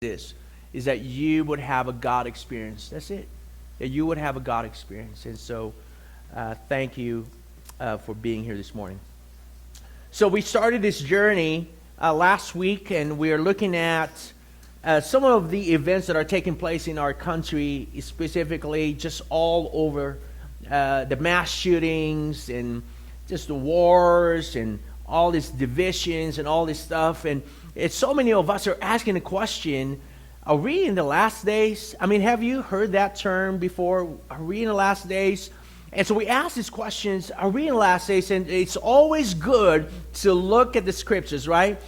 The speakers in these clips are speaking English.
this, is that you would have a God experience. That's it. That you would have a God experience. And so thank you for being here this morning. So we started this journey last week, and we are looking at some of the events that are taking place in our country, specifically just all over the mass shootings and just the wars and all these divisions and all this stuff. And it's so many of us are asking the question, are we in the last days? I mean, have you heard that term before? Are we in the last days? And so we ask these questions, are we in the last days? And it's always good to look at the scriptures, right?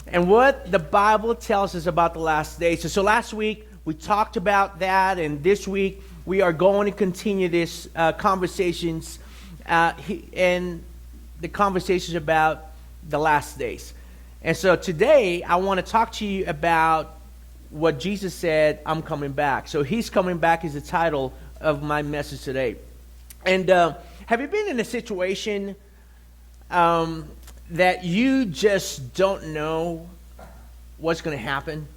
And what the Bible tells us about the last days. So last week, we talked about that, and this week, we are going to continue this conversations and the conversations about the last days. And so today, I want to talk to you about what Jesus said, I'm coming back. So He's coming back is the title of my message today. And have you been in a situation that you just don't know what's going to happen?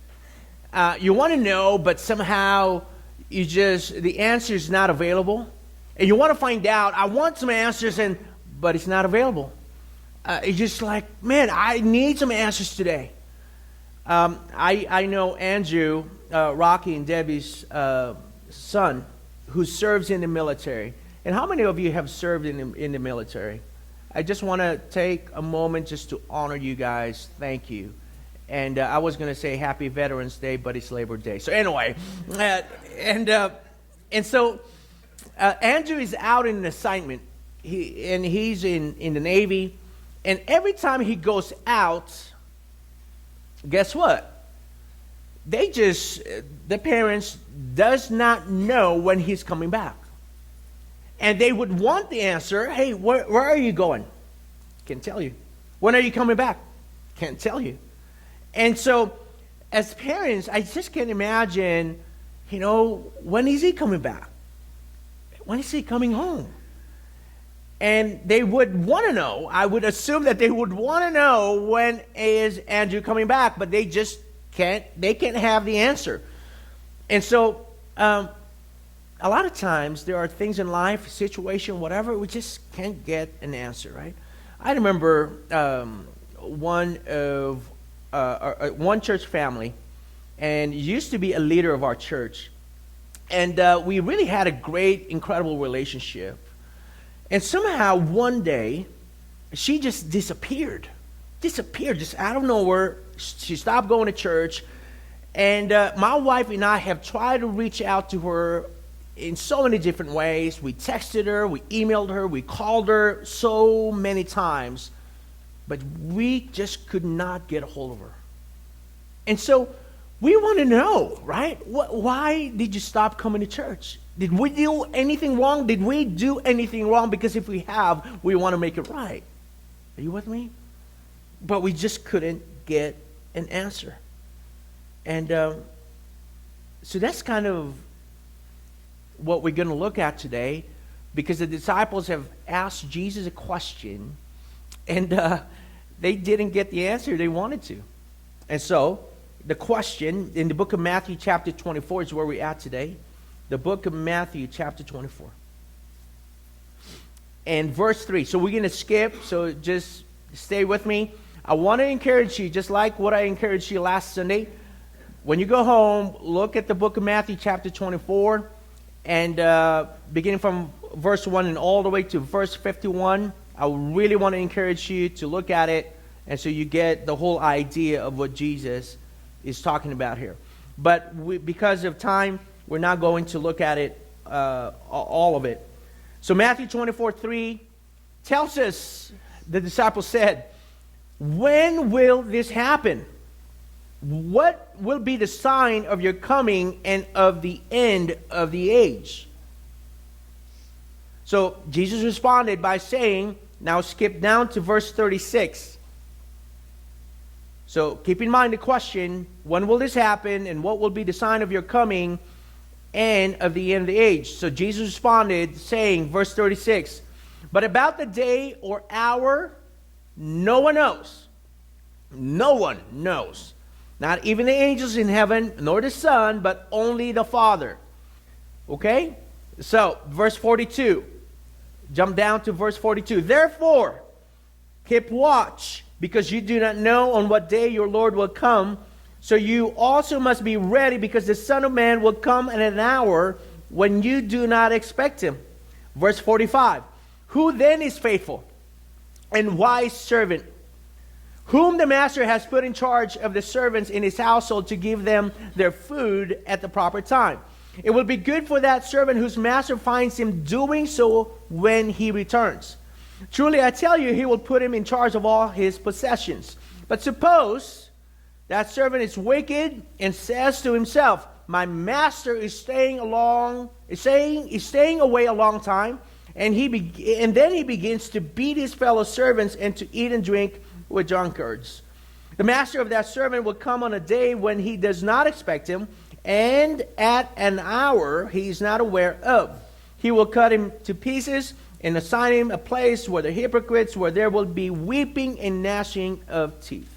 You want to know, but somehow the answer is not available. And you want to find out, I want some answers, but it's not available. It's just like, man, I need some answers today. I know Andrew, Rocky and Debbie's son, who serves in the military. And how many of you have served in the military? I just want to take a moment just to honor you guys. Thank you. And I was going to say Happy Veterans Day, but it's Labor Day. So anyway, and so Andrew is out in an assignment. He's in the Navy. And every time he goes out, guess what? The parents does not know when he's coming back. And they would want the answer, hey, where are you going? Can't tell you. When are you coming back? Can't tell you. And so, as parents, I just can't imagine, when is he coming back? When is he coming home? And they would want to know. I would assume that they would want to know when is Andrew coming back, but they just can't have the answer. And so, a lot of times there are things in life, situation, whatever, we just can't get an answer, right? I remember one church family, and used to be a leader of our church. And we really had a great, incredible relationship. And somehow one day, she just disappeared just out of nowhere. She stopped going to church. And my wife and I have tried to reach out to her in so many different ways. We texted her, we emailed her, we called her so many times. But we just could not get a hold of her. And so we want to know, right? Why did you stop coming to church? Did we do anything wrong? Did we do anything wrong? Because if we have, we want to make it right. Are you with me? But we just couldn't get an answer. And so that's kind of what we're going to look at today, because the disciples have asked Jesus a question, and they didn't get the answer they wanted to. And so the question in the book of Matthew chapter 24 is where we're at today. The book of Matthew chapter 24. And verse 3. So we're going to skip, so just stay with me. I want to encourage you, just like what I encouraged you last Sunday. When you go home, look at the book of Matthew chapter 24, and beginning from verse 1 and all the way to verse 51. I really want to encourage you to look at it, and so you get the whole idea of what Jesus is talking about here. But because of time, we're not going to look at it, all of it. So Matthew 24:3 tells us, the disciples said, when will this happen? What will be the sign of your coming and of the end of the age? So Jesus responded by saying, now skip down to verse 36. So keep in mind the question, when will this happen and what will be the sign of your coming and of the end of the age? So Jesus responded saying, verse 36, but about the day or hour, no one knows. No one knows. Not even the angels in heaven, nor the Son, but only the Father. Okay? So, verse 42. Jump down to verse 42. Therefore, keep watch, because you do not know on what day your Lord will come. So you also must be ready, because the Son of Man will come at an hour when you do not expect him. Verse 45. Who then is faithful and wise servant, whom the master has put in charge of the servants in his household to give them their food at the proper time? It will be good for that servant whose master finds him doing so when he returns. Truly, I tell you, he will put him in charge of all his possessions. But suppose that servant is wicked and says to himself, my master is staying away a long time, and then he begins to beat his fellow servants and to eat and drink with drunkards. The master of that servant will come on a day when he does not expect him, and at an hour he is not aware of. He will cut him to pieces and assign him a place where the hypocrites, where there will be weeping and gnashing of teeth.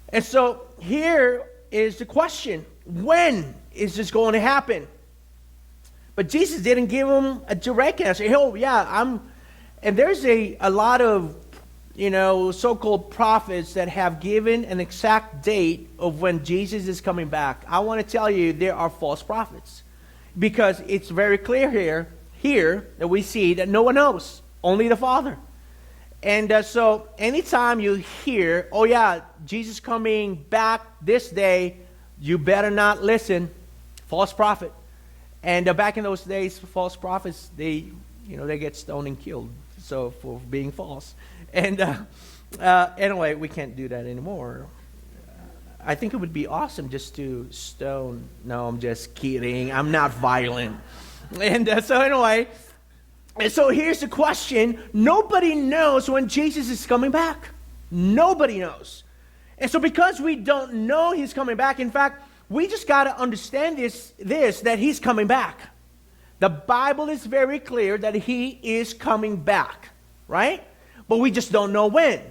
And so here is the question: when is this going to happen? But Jesus didn't give him a direct answer. Oh, yeah, and there's a lot of, so-called prophets that have given an exact date of when Jesus is coming back. I want to tell you, there are false prophets, because it's very clear here that we see that no one knows, only the Father. And so anytime you hear, oh yeah, Jesus coming back this day, you better not listen. False prophet. And back in those days, false prophets, they get stoned and killed, so for being false. And anyway, we can't do that anymore. I think it would be awesome just to stone. No, I'm just kidding. I'm not violent. And so anyway, and so here's the question. Nobody knows when Jesus is coming back. Nobody knows. And so because we don't know he's coming back, in fact, we just got to understand this, that he's coming back. The Bible is very clear that he is coming back, right? But we just don't know when.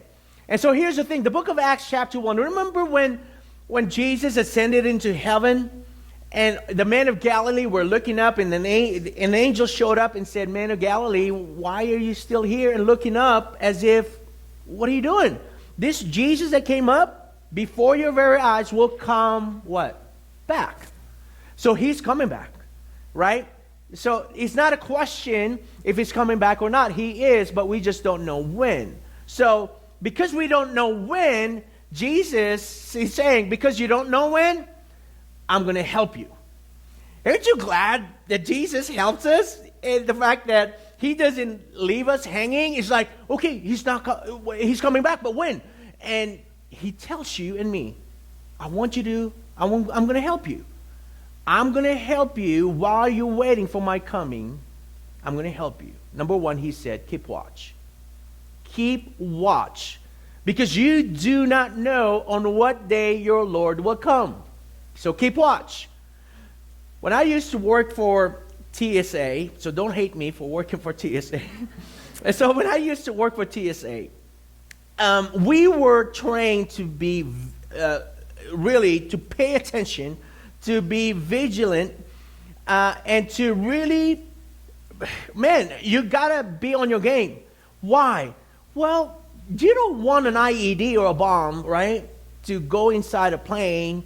And so here's the thing. The book of Acts chapter 1. Remember when Jesus ascended into heaven and the men of Galilee were looking up, and an angel showed up and said, men of Galilee, why are you still here and looking up as if, what are you doing? This Jesus that came up before your very eyes will come, what? Back. So he's coming back, right? So it's not a question if he's coming back or not. He is, but we just don't know when. So because we don't know when, Jesus is saying, because you don't know when, I'm going to help you. Aren't you glad that Jesus helps us? And the fact that he doesn't leave us hanging. It's like, okay, he's coming back, but when? And he tells you and me, I'm going to help you. I'm going to help you while you're waiting for my coming. I'm going to help you. Number one, he said, keep watch. Keep watch. Because you do not know on what day your Lord will come. So keep watch. When I used to work for TSA, so don't hate me for working for TSA. And so when I used to work for TSA, we were trained to be really to pay attention, to be vigilant, and to really, man, you gotta be on your game. Why? Well, you don't want an IED or a bomb, right, to go inside a plane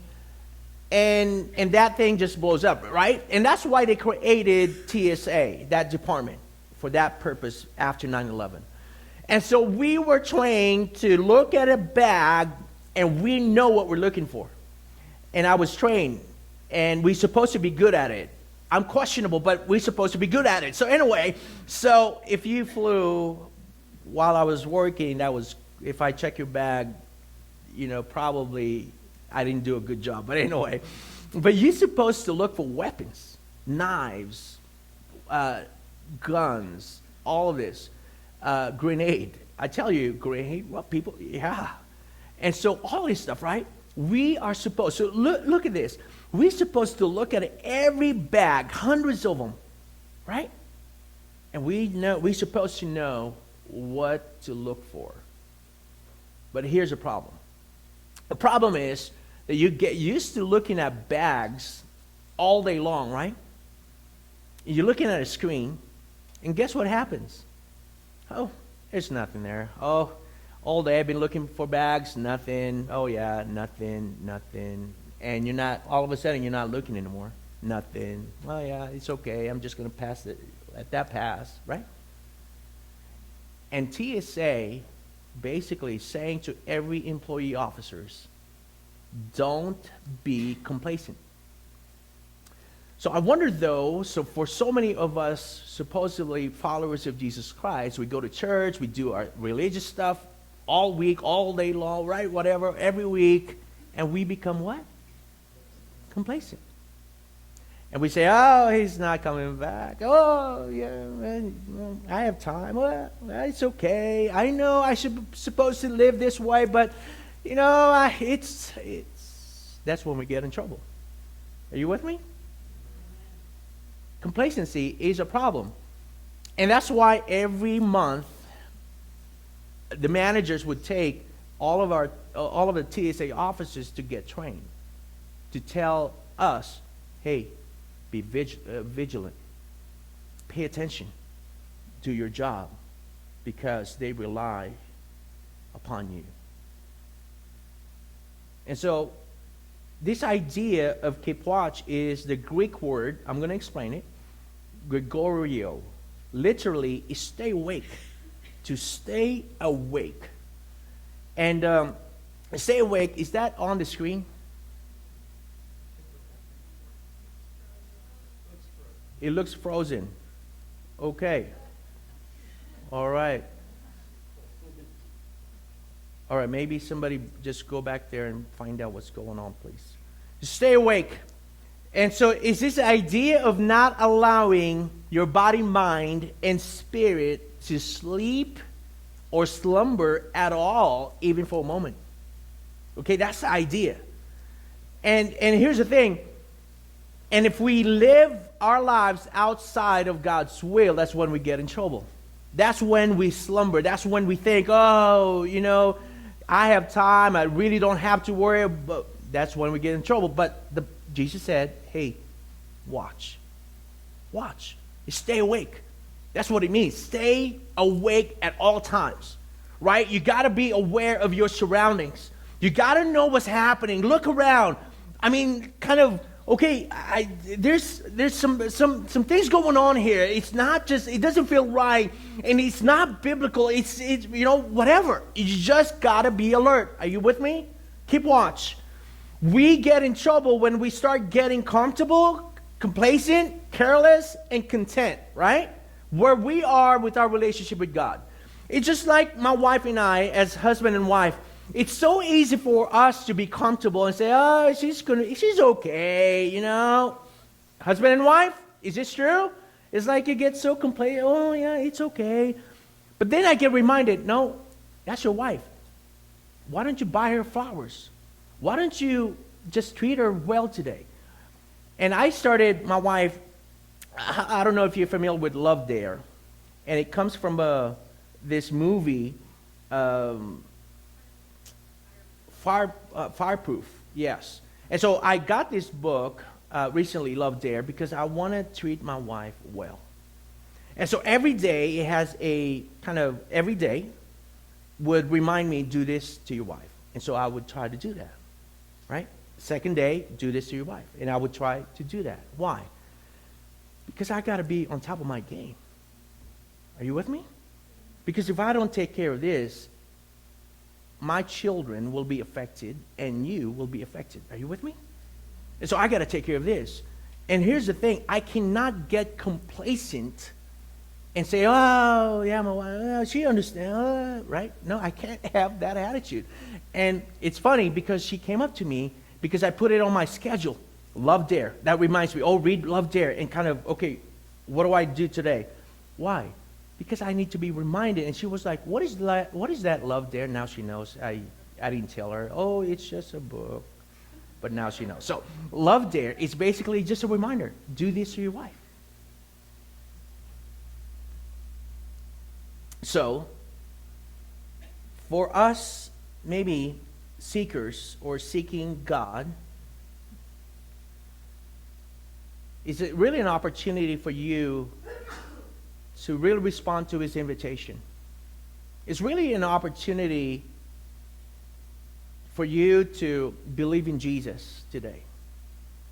and that thing just blows up, right? And that's why they created TSA, that department, for that purpose after 9/11. And so we were trained to look at a bag and we know what we're looking for. And I was trained, and we're supposed to be good at it. I'm questionable, but we're supposed to be good at it. So anyway, so if you flew while I was working, if I check your bag, probably I didn't do a good job. But anyway, but you're supposed to look for weapons, knives, guns, all of this. Grenade. I tell you, grenade, well, people, yeah. And so all this stuff, right? We are supposed, so look at this. We're supposed to look at every bag, hundreds of them, right? And we're supposed to know what to look for. But here's the problem. The problem is that you get used to looking at bags all day long, right? You're looking at a screen, and guess what happens? Oh, there's nothing there. Oh, all day I've been looking for bags, nothing. Oh yeah, nothing, nothing. And you're not, all of a sudden you're not looking anymore. Nothing. Oh yeah, it's okay. I'm just going to pass it, let that pass, right? And TSA basically saying to every employee officers, don't be complacent. So I wonder though, so for so many of us supposedly followers of Jesus Christ, we go to church, we do our religious stuff all week, all day long, right? Whatever, every week, and we become what? Complacent. And we say, oh, he's not coming back. Oh, yeah, man, I have time. Well, it's okay. I know I supposed to live this way, but, you know, that's when we get in trouble. Are you with me? Complacency is a problem. And that's why every month the managers would take all of the TSA officers to get trained, to tell us, hey, be vigilant. Pay attention. Do your job, because they rely upon you. And so this idea of keep watch is the Greek word, I'm going to explain it, Gregorio. Literally is stay awake. To stay awake. And stay awake, is that on the screen? It looks frozen. Okay. All right. All right, maybe somebody just go back there and find out what's going on, please. Stay awake. And so is this idea of not allowing your body, mind, and spirit to sleep or slumber at all, even for a moment. Okay, that's the idea. And here's the thing. And if we live our lives outside of God's will, that's when we get in trouble. That's when we slumber. That's when we think, oh, you know, I have time. I really don't have to worry. But that's when we get in trouble. But Jesus said, hey, watch. Watch. Stay awake. That's what it means. Stay awake at all times. Right? You got to be aware of your surroundings. You got to know what's happening. Look around. I mean, kind of, okay, there's some things going on here. It's not just, it doesn't feel right, and it's not biblical. It's you know, whatever. You just got to be alert. Are you with me? Keep watch. We get in trouble when we start getting comfortable, complacent, careless, and content, right? Where we are with our relationship with God. It's just like my wife and I, as husband and wife. It's so easy for us to be comfortable and say, oh, she's okay, you know. Husband and wife, is this true? It's like you get so complacent, oh, yeah, it's okay. But then I get reminded, no, that's your wife. Why don't you buy her flowers? Why don't you just treat her well today? And I started, my wife, I don't know if you're familiar with Love Dare. And it comes from this movie, Fireproof, yes. And so I got this book recently, Love Dare, because I want to treat my wife well. And so every day, it has a kind of, every day would remind me, do this to your wife. And so I would try to do that, right? Second day, do this to your wife. And I would try to do that. Why? Because I got to be on top of my game. Are you with me? Because if I don't take care of this, my children will be affected and you will be affected. Are you with me? And so I got to take care of this. And here's the thing. I cannot get complacent and say, oh, yeah, my wife, she understands, right? No, I can't have that attitude. And it's funny because she came up to me because I put it on my schedule. Love Dare. That reminds me. Oh, read Love Dare and kind of, okay, what do I do today? Why? Because I need to be reminded. And she was like, what is that Love Dare? Now she knows. I didn't tell her. Oh, it's just a book. But now she knows. So Love Dare is basically just a reminder. Do this to your wife. So for us, maybe seekers or seeking God, is it really an opportunity for you to really respond to his invitation? It's really an opportunity for you to believe in Jesus today.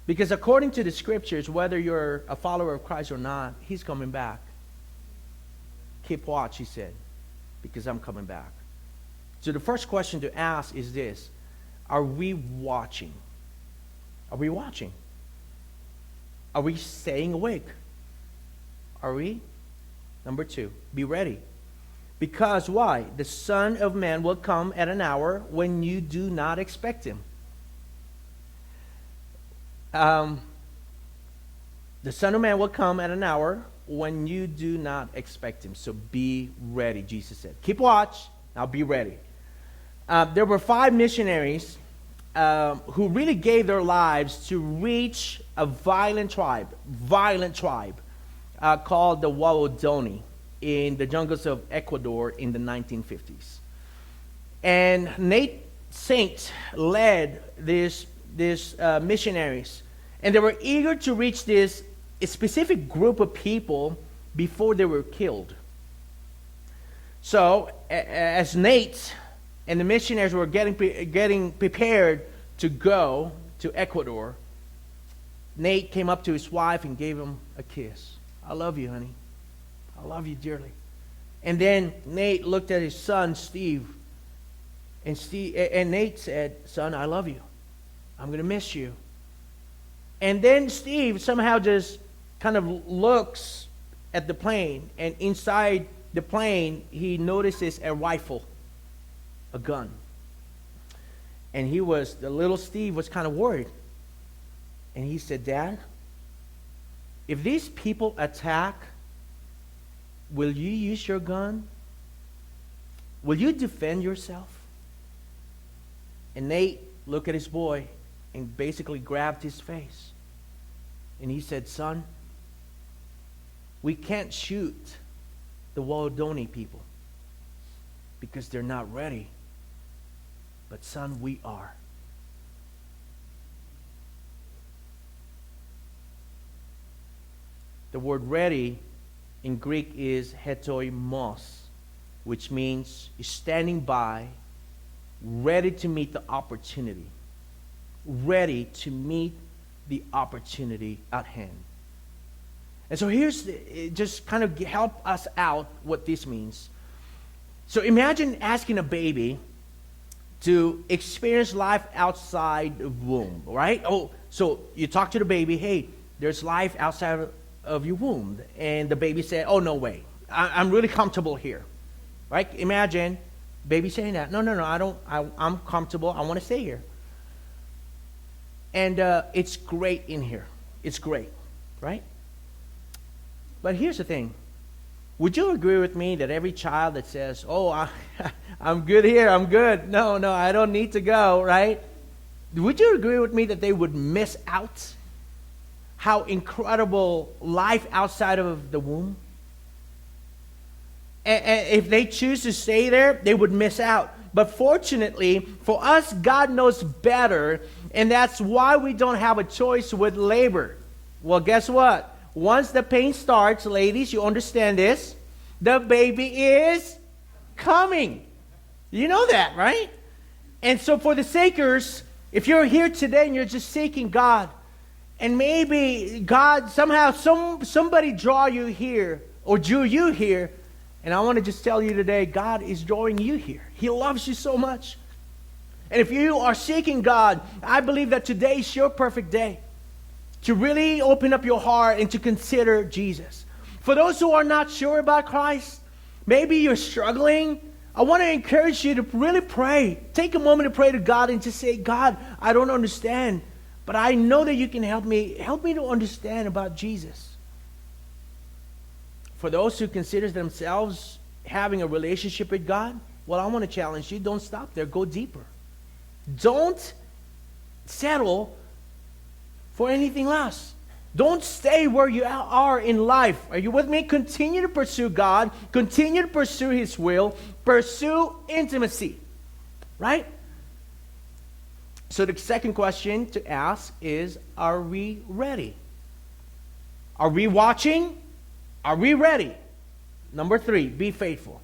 Because according to the scriptures, whether you're a follower of Christ or not, he's coming back. Keep watch, he said, because I'm coming back. So the first question to ask is this: are we watching? Are we watching? Are we staying awake? Are we? Number 2, be ready. Because why? The Son of Man will come at an hour when you do not expect him. The Son of Man will come at an hour when you do not expect him. So be ready, Jesus said. Keep watch, now be ready. There were 5 missionaries who really gave their lives to reach a violent tribe called the Waodani in the jungles of Ecuador in the 1950s. And Nate Saint led these missionaries, and they were eager to reach this specific group of people before they were killed. So, as Nate and the missionaries were getting prepared to go to Ecuador, Nate came up to his wife and gave him a kiss. I love you, honey. I love you dearly. And then Nate looked at his son, Steve, and Nate said, son, I love you. I'm going to miss you. And then Steve somehow just kind of looks at the plane, and inside the plane, he notices a rifle, a gun. And the little Steve was kind of worried. And he said, Dad, if these people attack, will you use your gun? Will you defend yourself? And Nate looked at his boy and basically grabbed his face. And he said, son, we can't shoot the Waodani people because they're not ready. But son, we are. The word ready in Greek is hetoimos, which means standing by, ready to meet the opportunity. Ready to meet the opportunity at hand. And so just kind of help us out what this means. So imagine asking a baby to experience life outside the womb, right? Oh, so you talk to the baby, hey, there's life outside of your womb. And the baby said, oh, no way. I'm really comfortable here, right? Imagine baby saying that. No, I'm comfortable. I want to stay here. And it's great in here. It's great, right? But here's the thing. Would you agree with me that every child that says, oh, I'm good here, I'm good. No, I don't need to go, right? Would you agree with me that they would miss out how incredible life outside of the womb? And if they choose to stay there, they would miss out. But fortunately, for us, God knows better, and that's why we don't have a choice with labor. Well, guess what? Once the pain starts, ladies, you understand this, the baby is coming. You know that, right? And so for the sakers, if you're here today and you're just seeking God, and maybe God somehow, somebody draw you here, or drew you here, and I want to just tell you today, God is drawing you here. He loves you so much. And if you are seeking God, I believe that today is your perfect day to really open up your heart and to consider Jesus. For those who are not sure about Christ, maybe you're struggling, I want to encourage you to really pray. Take a moment to pray to God and just say, God, I don't understand, but I know that you can help me. Help me to understand about Jesus. For those who consider themselves having a relationship with God, well, I want to challenge you, don't stop there. Go deeper. Don't settle for anything less. Don't stay where you are in life. Are you with me? Continue to pursue God. Continue to pursue His will. Pursue intimacy. Right? So the second question to ask is, are we ready? Are we watching? Are we ready? Number 3, be faithful.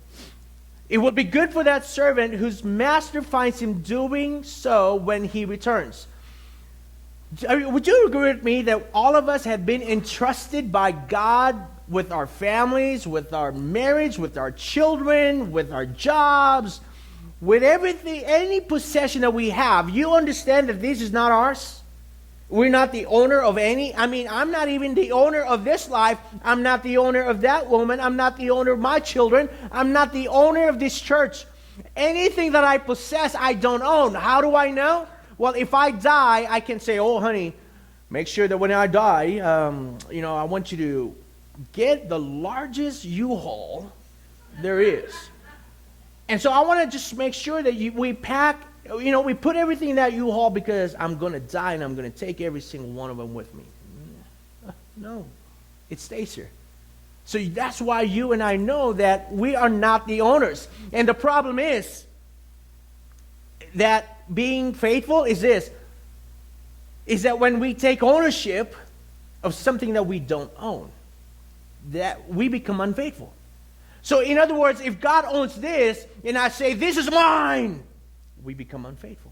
It would be good for that servant whose master finds him doing so when he returns. Would you agree with me that all of us have been entrusted by God with our families, with our marriage, with our children, with our jobs, with everything, any possession that we have? You understand that this is not ours? We're not the owner of any. I mean, I'm not even the owner of this life. I'm not the owner of that woman. I'm not the owner of my children. I'm not the owner of this church. Anything that I possess, I don't own. How do I know? Well, if I die, I can say, oh, honey, make sure that when I die, I want you to get the largest U-Haul there is. And so I want to just make sure that we pack, we put everything in that U-Haul because I'm going to die and I'm going to take every single one of them with me. No, it stays here. So that's why you and I know that we are not the owners. And the problem is that being faithful is that when we take ownership of something that we don't own, that we become unfaithful. So in other words, if God owns this and I say, this is mine, we become unfaithful.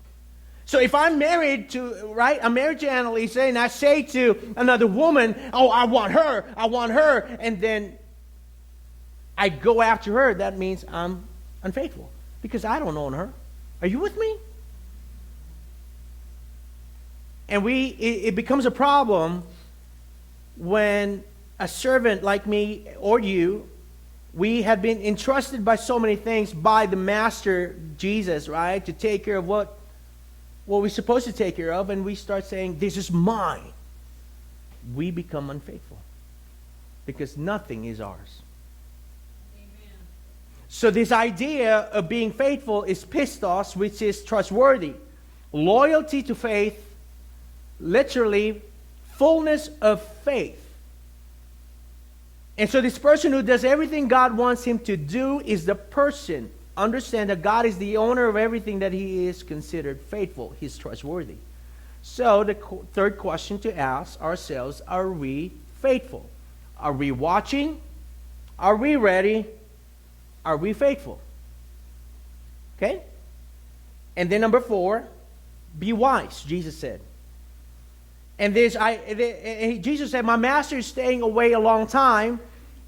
So if I'm married to Annalisa, and I say to another woman, oh, I want her, and then I go after her, that means I'm unfaithful because I don't own her. Are you with me? And it becomes a problem when a servant like me or you, we have been entrusted by so many things by the Master Jesus, right, to take care of what we're supposed to take care of, and we start saying, this is mine. We become unfaithful because nothing is ours. Amen. So this idea of being faithful is pistos, which is trustworthy. Loyalty to faith, literally fullness of faith. And so this person who does everything God wants him to do is the person. Understand that God is the owner of everything, that he is considered faithful. He's trustworthy. So the third question to ask ourselves, are we faithful? Are we watching? Are we ready? Are we faithful? Okay? And then number 4, be wise, Jesus said. And Jesus said, my master is staying away a long time.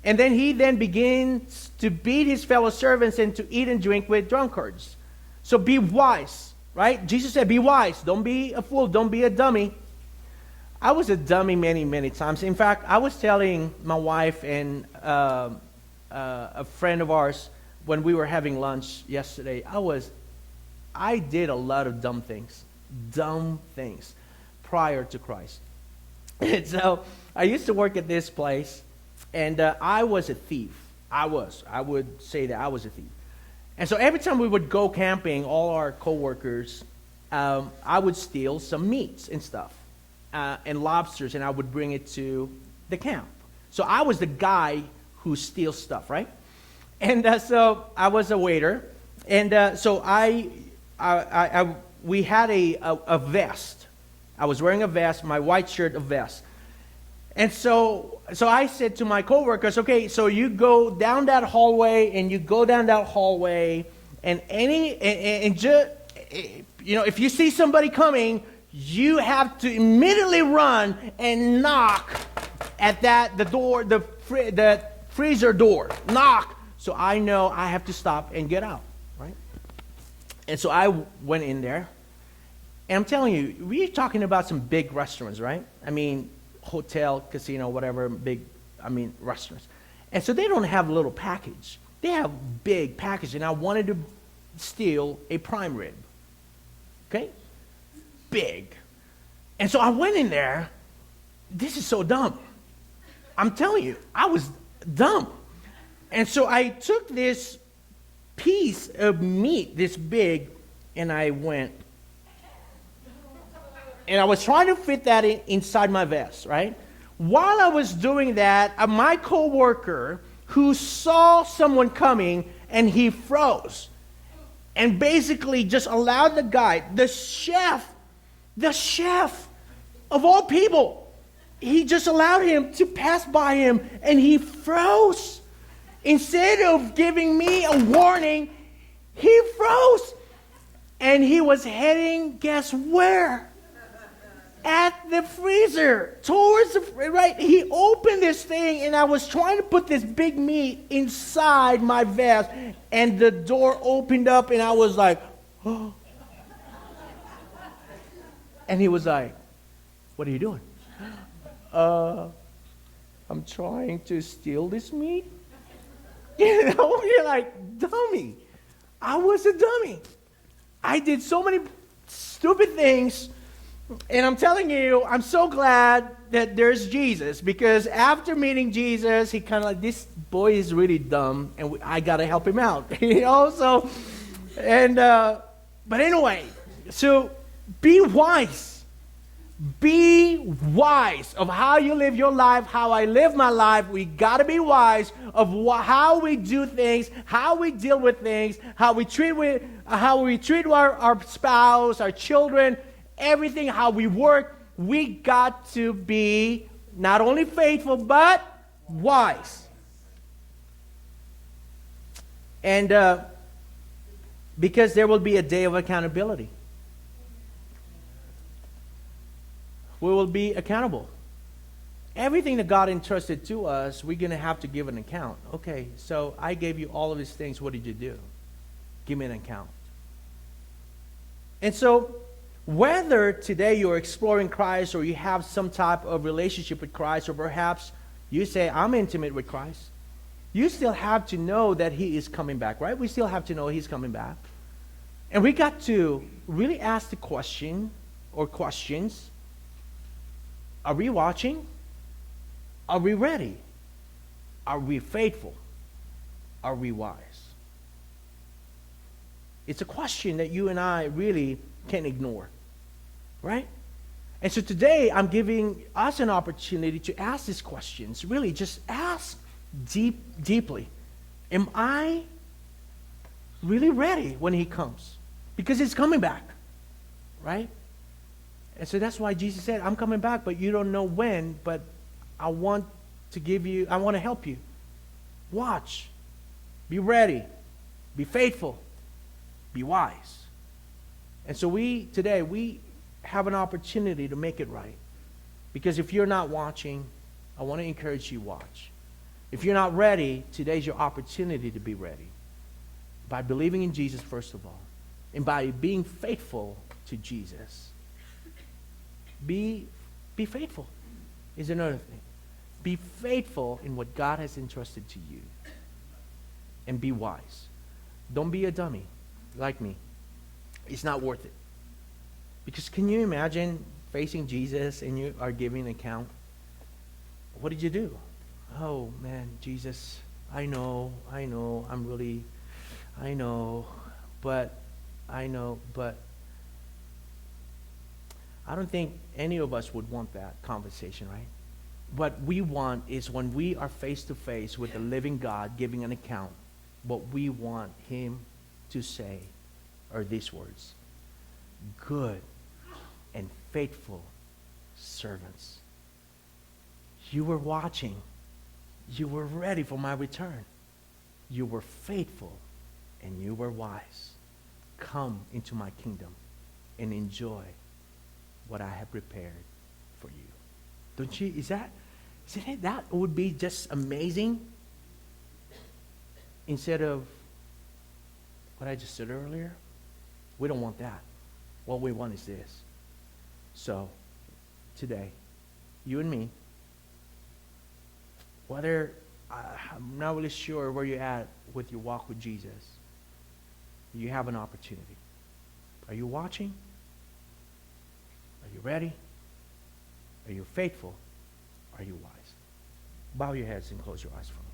And then he begins to beat his fellow servants and to eat and drink with drunkards. So be wise, right? Jesus said, be wise. Don't be a fool. Don't be a dummy. I was a dummy many, many times. In fact, I was telling my wife and a friend of ours when we were having lunch yesterday, I did a lot of dumb things prior to Christ. And so I used to work at this place, and I was a thief. I would say that I was a thief. And so every time we would go camping, all our coworkers, I would steal some meats and stuff, and lobsters, and I would bring it to the camp. So I was the guy who steals stuff, right? And so I was a waiter, and so we had a vest. I was wearing a vest, my white shirt, a vest. And so I said to my coworkers, okay, so you go down that hallway, and you go down that hallway, and if you see somebody coming, you have to immediately run and knock at the freezer door. Knock, so I know I have to stop and get out, right? And so I went in there. And I'm telling you, we're talking about some big restaurants, right? I mean, hotel, casino, whatever, restaurants. And so they don't have a little package. They have big package. And I wanted to steal a prime rib. Okay? Big. And so I went in there. This is so dumb. I'm telling you, I was dumb. And so I took this piece of meat, this big, and I went. And I was trying to fit that inside my vest, right? While I was doing that, my coworker who saw someone coming, and he froze and basically just allowed the chef, The chef of all people, he just allowed him to pass by him, and he froze. Instead of giving me a warning, he froze. And he was heading, guess where? At the freezer, towards the, right? He opened this thing, and I was trying to put this big meat inside my vest, and the door opened up, and I was like, oh. And he was like, what are you doing? I'm trying to steal this meat. You know, you're like, dummy. I was a dummy. I did so many stupid things, and I'm telling you, I'm so glad that there's Jesus, because after meeting Jesus, he kind of like, this boy is really dumb, and I got to help him out, you know, so, and, but anyway, so be wise. Be wise of how you live your life, how I live my life. We got to be wise of how we do things, how we deal with things, how we treat our spouse, our children, everything, how we work. We got to be not only faithful, but wise. And because there will be a day of accountability. We will be accountable. Everything that God entrusted to us, we're going to have to give an account. Okay, so I gave you all of these things. What did you do? Give me an account. And so, whether today you're exploring Christ, or you have some type of relationship with Christ, or perhaps you say, I'm intimate with Christ, you still have to know that He is coming back, right? We still have to know He's coming back. And we got to really ask the question, or questions. Are we watching? Are we ready? Are we faithful? Are we wise? It's a question that you and I really can't ignore, right? And so today I'm giving us an opportunity to ask these questions. Really, just ask deeply. Am I really ready when He comes? Because He's coming back, right? And so that's why Jesus said, I'm coming back, but you don't know when, but I want to help you. Watch. Be ready. Be faithful. Be wise. And so today we have an opportunity to make it right. Because if you're not watching, I want to encourage you to watch. If you're not ready, today's your opportunity to be ready. By believing in Jesus, first of all. And by being faithful to Jesus. Be faithful is another thing. Be faithful in what God has entrusted to you. And be wise. Don't be a dummy like me. It's not worth it. Because can you imagine facing Jesus and you are giving an account? What did you do? Oh, man, Jesus, I know, but I don't think any of us would want that conversation, right? What we want is when we are face to face with the living God giving an account, what we want Him to say are these words: good and faithful servants. You were watching. You were ready for my return. You were faithful and you were wise. Come into my kingdom and enjoy what I have prepared for you. Don't you? Isn't it that would be just amazing? Instead of what I just said earlier, we don't want that. What we want is this. So, today, you and me, whether I'm not really sure where you're at with your walk with Jesus, you have an opportunity. Are you watching? Are you ready? Are you faithful? Are you wise? Bow your heads and close your eyes for a moment.